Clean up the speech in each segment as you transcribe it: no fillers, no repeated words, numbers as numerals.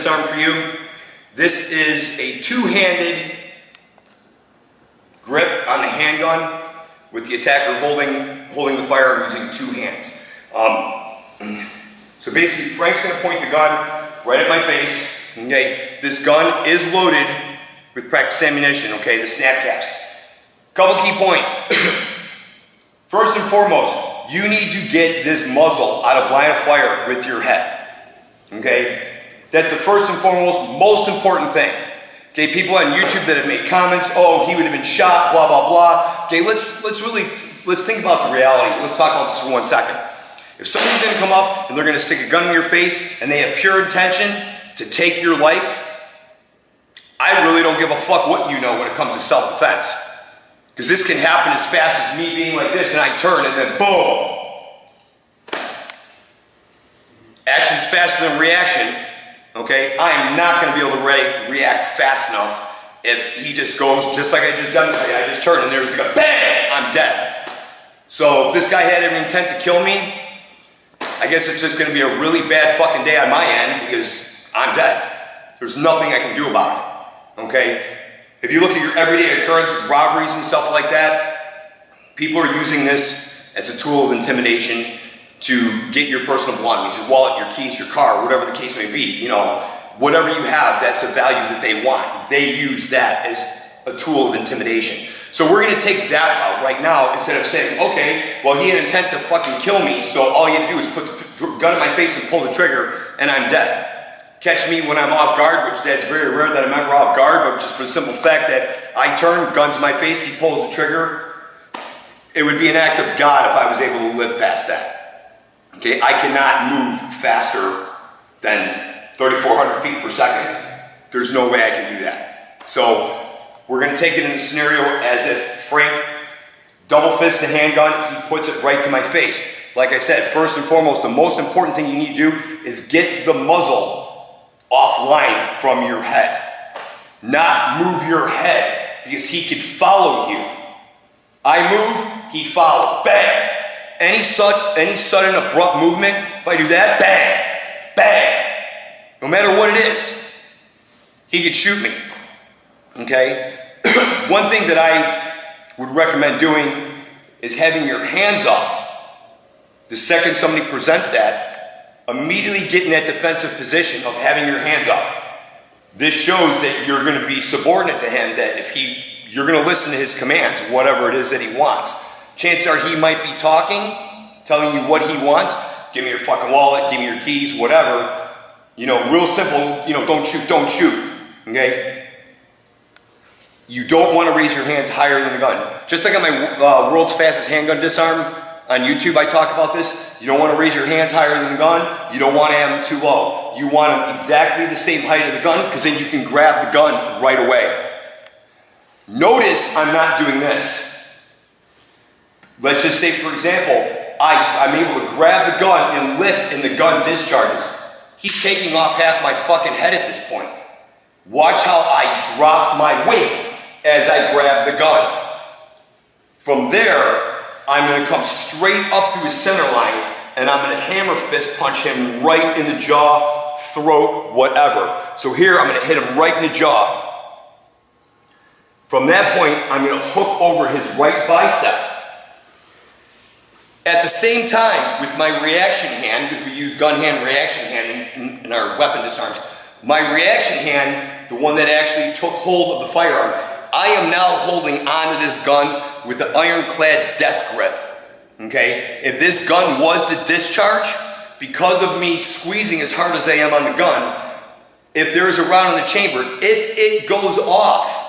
disarm for you. This is a two-handed grip on the handgun with the attacker holding the firearm using two hands. So basically, Frank's gonna point the gun right at my face, okay? This gun is loaded with practice ammunition, okay? The snap caps. Couple key points. First and foremost, you need to get this muzzle out of line of fire with your head, okay? That's the first and foremost, most important thing. Okay, people on YouTube that have made comments, oh, he would have been shot, blah, blah, blah. Okay, let's think about the reality. Let's talk about this for 1 second. If somebody's gonna come up and they're gonna stick a gun in your face and they have pure intention to take your life, I really don't give a fuck what you know when it comes to self-defense. Because this can happen as fast as me being like this and I turn and then boom. Action is faster than reaction, okay? I am not gonna be able to react fast enough if he just goes, just like I just done today, I just turned and there's like a bang, I'm dead. So if this guy had every intent to kill me, I guess it's just gonna be a really bad fucking day on my end because I'm dead. There's nothing I can do about it, okay? If you look at your everyday occurrences, robberies and stuff like that, people are using this as a tool of intimidation to get your personal belongings, your wallet, your keys, your car, whatever the case may be. You know, whatever you have that's a value that they want, they use that as a tool of intimidation. So we're gonna take that out right now instead of saying, okay, well he had intent to fucking kill me, so all you have to do is put the gun in my face and pull the trigger and I'm dead. Catch me when I'm off guard, which that's very rare that I'm ever off guard, but just for the simple fact that I turn, guns in my face, he pulls the trigger, it would be an act of God if I was able to live past that. Okay, I cannot move faster than 3,400 feet per second. There's no way I can do that. So we're gonna take it in a scenario as if Frank double fists the handgun, he puts it right to my face. Like I said, first and foremost, the most important thing you need to do is get the muzzle offline from your head. Not move your head, because he could follow you. I move, he follows, bang. Any sudden abrupt movement, if I do that, bang, bang. No matter what it is, he could shoot me, okay? One thing that I would recommend doing is having your hands up. The second somebody presents that, immediately get in that defensive position of having your hands up. This shows that you're going to be subordinate to him, that if you're going to listen to his commands, whatever it is that he wants. Chances are he might be talking, telling you what he wants. Give me your fucking wallet, give me your keys, whatever. You know, real simple, you know, don't shoot, okay? You don't want to raise your hands higher than the gun. Just like on my world's fastest handgun disarm, on YouTube I talk about this. You don't want to raise your hands higher than the gun. You don't want to have them too low. You want them exactly the same height of the gun because then you can grab the gun right away. Notice I'm not doing this. Let's just say, for example, I'm able to grab the gun and lift and the gun discharges. He's taking off half my fucking head at this point. Watch how I drop my weight as I grab the gun. From there, I'm going to come straight up through his center line and I'm going to hammer fist punch him right in the jaw, throat, whatever. So here I'm going to hit him right in the jaw. From that point, I'm going to hook over his right bicep. At the same time, with my reaction hand, because we use gun hand, reaction hand in our weapon disarms, my reaction hand, the one that actually took hold of the firearm, I am now holding onto this gun with the ironclad death grip, okay? If this gun was to discharge, because of me squeezing as hard as I am on the gun, if there is a round in the chamber, if it goes off,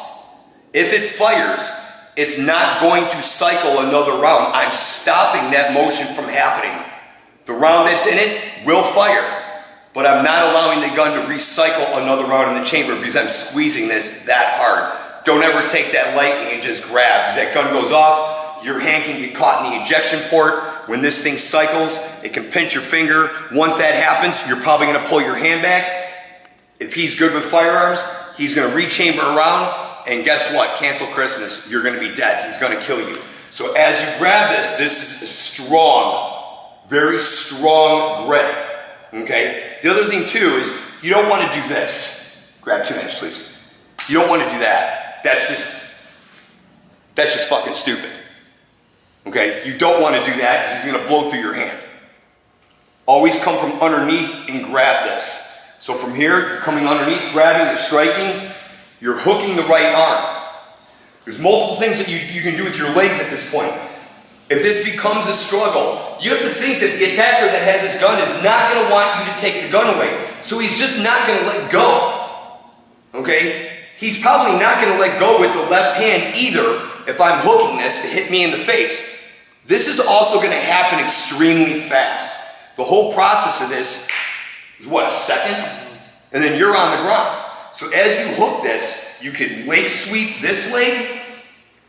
if it fires, it's not going to cycle another round. I'm stopping that motion from happening. The round that's in it will fire, but I'm not allowing the gun to recycle another round in the chamber because I'm squeezing this that hard. Don't ever take that lightly and just grab. As that gun goes off, your hand can get caught in the ejection port. When this thing cycles, it can pinch your finger. Once that happens, you're probably gonna pull your hand back. If he's good with firearms, he's gonna rechamber around, and guess what? Cancel Christmas. You're gonna be dead. He's gonna kill you. So as you grab this is a strong, very strong grip, okay? The other thing too is you don't want to do this. Grab 2 inches, please. You don't want to do that. That's just fucking stupid. Okay, you don't want to do that because he's going to blow through your hand. Always come from underneath and grab this. So from here, you're coming underneath, grabbing, you're striking, you're hooking the right arm. There's multiple things that you can do with your legs at this point. If this becomes a struggle, you have to think that the attacker that has his gun is not going to want you to take the gun away. So he's just not going to let go. Okay? He's probably not going to let go with the left hand either if I'm hooking this to hit me in the face. This is also going to happen extremely fast. The whole process of this is what, a second? And then you're on the ground. So as you hook this, you can leg sweep this leg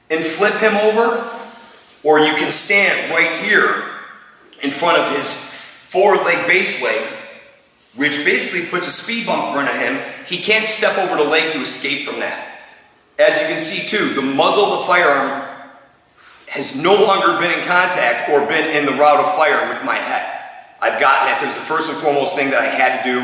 and flip him over, or you can stand right here in front of his forward leg base leg, which basically puts a speed bump in front of him. He can't step over the leg to escape from that. As you can see too, the muzzle of the firearm has no longer been in contact or been in the route of fire with my head. I've gotten that. There's the first and foremost thing that I had to do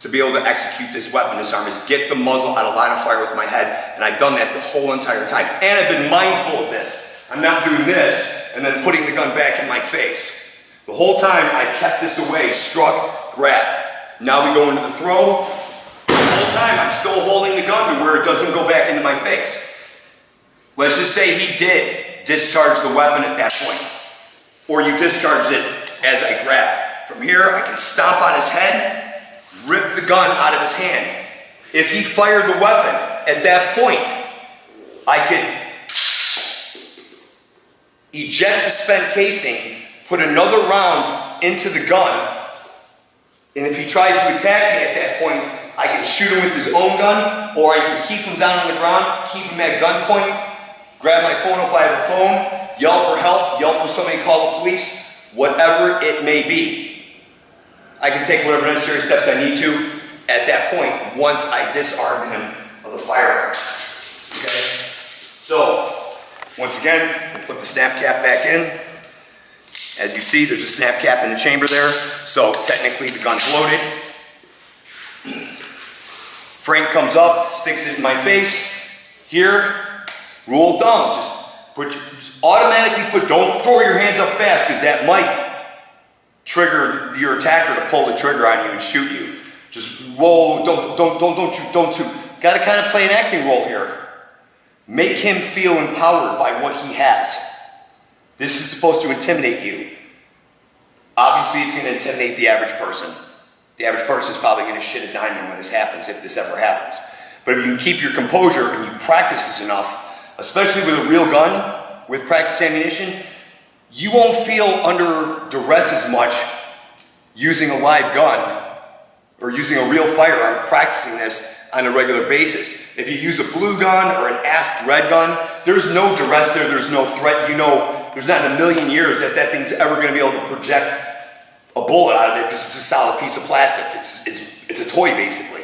to be able to execute this weapon disarm is get the muzzle out of line of fire with my head, and I've done that the whole entire time. And I've been mindful of this. I'm not doing this and then putting the gun back in my face. The whole time I've kept this away, struck, grab. Now we go into the throw. The whole time I'm still holding the gun to where it doesn't go back into my face. Let's just say he did discharge the weapon at that point, or you discharged it as I grab. From here, I can stomp on his head, rip the gun out of his hand. If he fired the weapon at that point, I could eject the spent casing, put another round into the gun, and if he tries to attack me at that point, I can shoot him with his own gun, or I can keep him down on the ground, keep him at gunpoint, grab my phone if I have a phone, yell for help, yell for somebody to call the police, whatever it may be. I can take whatever necessary steps I need to at that point once I disarm him of the firearm. Okay? So, once again, we'll put the snap cap back in. As you see, there's a snap cap in the chamber there, so technically the gun's loaded. Frank comes up, sticks it in my face. Here, rule of thumb, just automatically don't throw your hands up fast because that might trigger your attacker to pull the trigger on you and shoot you. Just roll, don't shoot. Got to kind of play an acting role here. Make him feel empowered by what he has. This is supposed to intimidate you. Obviously, it's going to intimidate the average person. The average person is probably going to shit a diamond when this happens, if this ever happens. But if you can keep your composure and you practice this enough, especially with a real gun, with practice ammunition, you won't feel under duress as much using a live gun or using a real firearm, practicing this on a regular basis. If you use a blue gun or an asp red gun, there's no duress there, there's no threat. You know, there's not in a million years that thing's ever going to be able to project a bullet out of it because it's a solid piece of plastic. It's a toy, basically.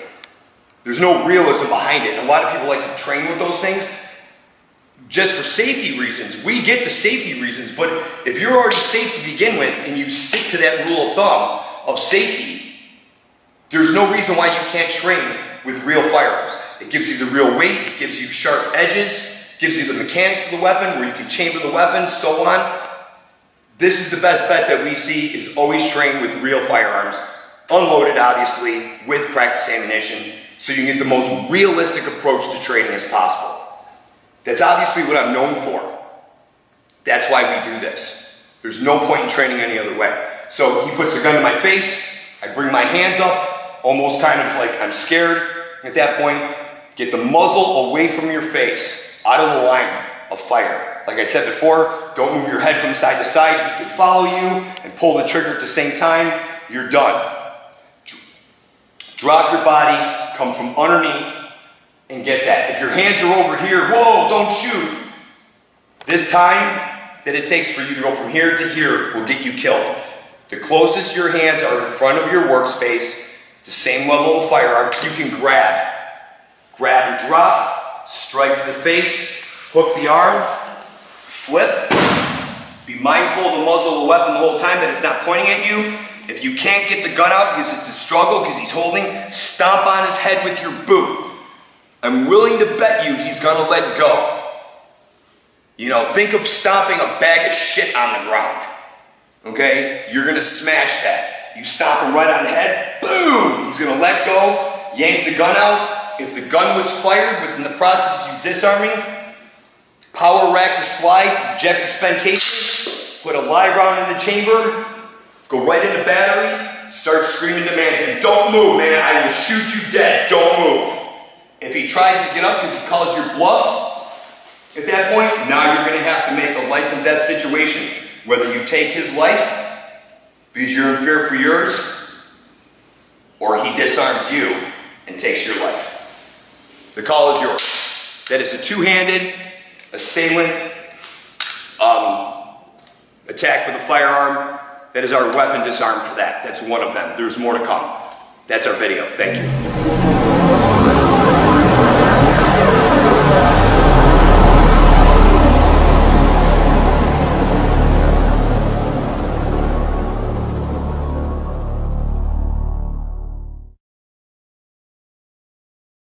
There's no realism behind it. And a lot of people like to train with those things just for safety reasons. We get the safety reasons, but if you're already safe to begin with and you stick to that rule of thumb of safety, there's no reason why you can't train with real firearms. It gives you the real weight, it gives you sharp edges, gives you the mechanics of the weapon where you can chamber the weapon, so on. This is the best bet that we see, is always train with real firearms, unloaded obviously, with practice ammunition, so you can get the most realistic approach to training as possible. That's obviously what I'm known for. That's why we do this. There's no point in training any other way. So he puts the gun to my face, I bring my hands up, almost kind of like I'm scared at that point. Get the muzzle away from your face, out of the line of fire. Like I said before, don't move your head from side to side. He can follow you and pull the trigger at the same time. You're done. Drop your body, come from underneath, and get that. If your hands are over here, whoa, don't shoot. This time that it takes for you to go from here to here will get you killed. The closest your hands are in front of your workspace, the same level of firearm, you can grab. Grab and drop, strike to the face, hook the arm, flip. Be mindful of the muzzle of the weapon the whole time that it's not pointing at you. If you can't get the gun out because it's a struggle, because he's holding, stomp on his head with your boot. I'm willing to bet you he's gonna let go. You know, think of stomping a bag of shit on the ground. Okay? You're gonna smash that. You stomp him right on the head, boom! He's gonna let go, yank the gun out. If the gun was fired within the process of you disarming, power rack the slide, eject the spent casing, put a live round in the chamber, go right in the battery, start screaming demands, and don't move, man, I will shoot you dead, don't move. If he tries to get up because he calls your bluff, at that point, now you're gonna have to make a life and death situation. Whether you take his life because you're in fear for yours, or he disarms you and takes your life. The call is yours. That is a two-handed assailant attack with a firearm. That is our weapon disarm for that. That's one of them. There's more to come. That's our video. Thank you.